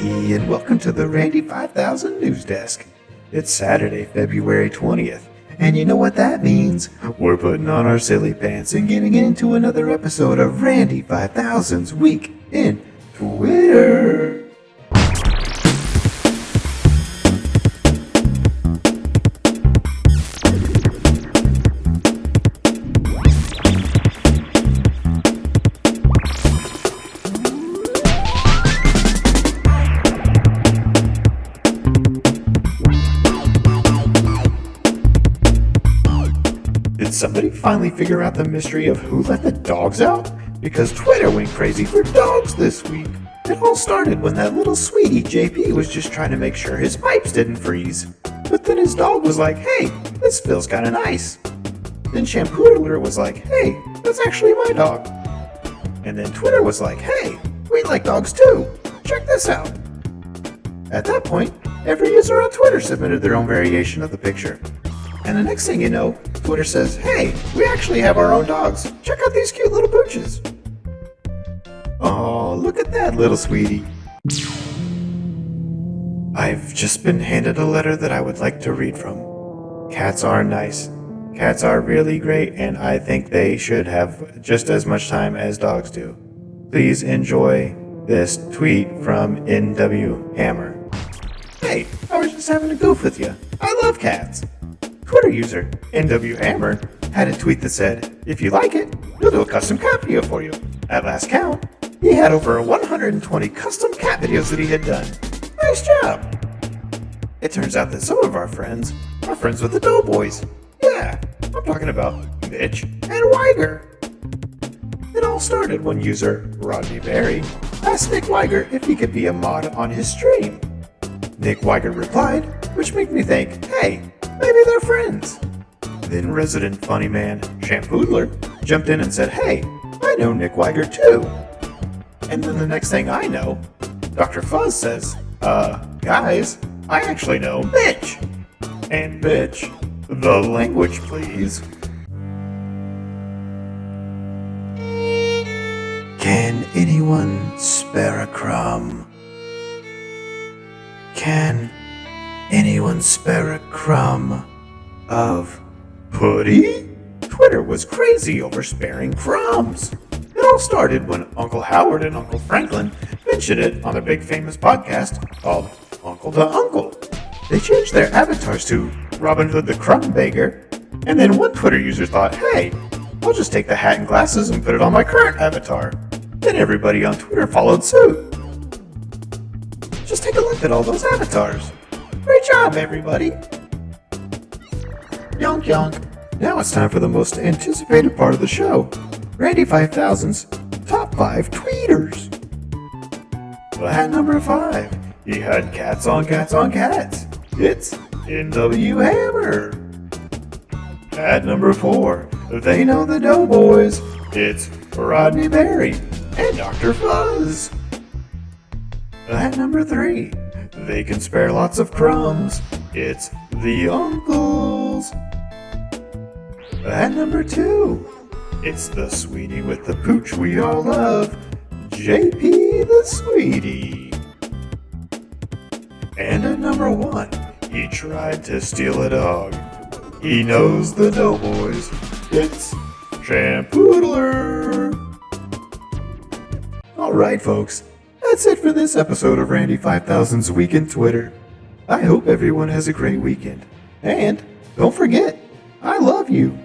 And welcome to the RANDY5000 News Desk. It's Saturday, February 20th, and you know what that means? We're putting on our silly pants and getting into another episode of RANDY5000's Week in Twitter. Did somebody finally figure out the mystery of who let the dogs out? Because Twitter went crazy for dogs this week. It all started when that little sweetie JP was just trying to make sure his pipes didn't freeze. But then his dog was like, hey, this feels kinda nice. Then Shampoodler was like, hey, that's actually my dog. And then Twitter was like, hey, we like dogs too. Check this out. At that point, every user on Twitter submitted their own variation of the picture. And the next thing you know, Twitter says, hey, we actually have our own dogs. Check out these cute little pooches. Oh, look at that little sweetie. I've just been handed a letter that I would like to read from. Cats are nice. Cats are really great, and I think they should have just as much time as dogs do. Please enjoy this tweet from NW Hammer. Hey, I was just having a goof with you. I love cats. Twitter user NW Hammer had a tweet that said, if you like it, we'll do a custom cat video for you. At last count, he had over 120 custom cat videos that he had done. Nice job! It turns out that some of our friends are friends with the Doughboys. Yeah, I'm talking about Mitch and Weiger. It all started when user Rodney Berry asked Nick Weiger if he could be a mod on his stream. Nick Weiger replied, which made me think, hey, maybe they're friends. Then resident funny man Shampoodler jumped in and said, hey, I know Nick Weiger too. And then the next thing I know, Dr. Fuzz says, guys, I actually know Mitch. And Mitch, the language please. Can anyone spare a crumb? Can anyone spare a crumb of putty? Twitter was crazy over sparing crumbs. It all started when Uncle Howard and Uncle Franklin mentioned it on their big famous podcast called Uncle to Uncle. They changed their avatars to Robin Hood the Crimebagger, and then one Twitter user thought, hey, I'll just take the hat and glasses and put it on my current avatar. Then everybody on Twitter followed suit. Just take a look at all those avatars. Great job, everybody! Yonk yonk. Now it's time for the most anticipated part of the show. RANDY5000's Top 5 Tweeters. At number 5, he had cats on cats on cats. It's NW Hammer. At number 4, they know the Doughboys. It's Rodney Berry and Dr. Fuzz. At number 3, they can spare lots of crumbs. It's the Uncles. At number 2, it's the sweetie with the pooch we all love, JP the Sweetie. And at number 1, he tried to steal a dog. He knows the Doughboys. It's Shampoodler. Alright folks, that's it for this episode of RANDY5000's Week in Twitter. I hope everyone has a great weekend. And don't forget, I love you.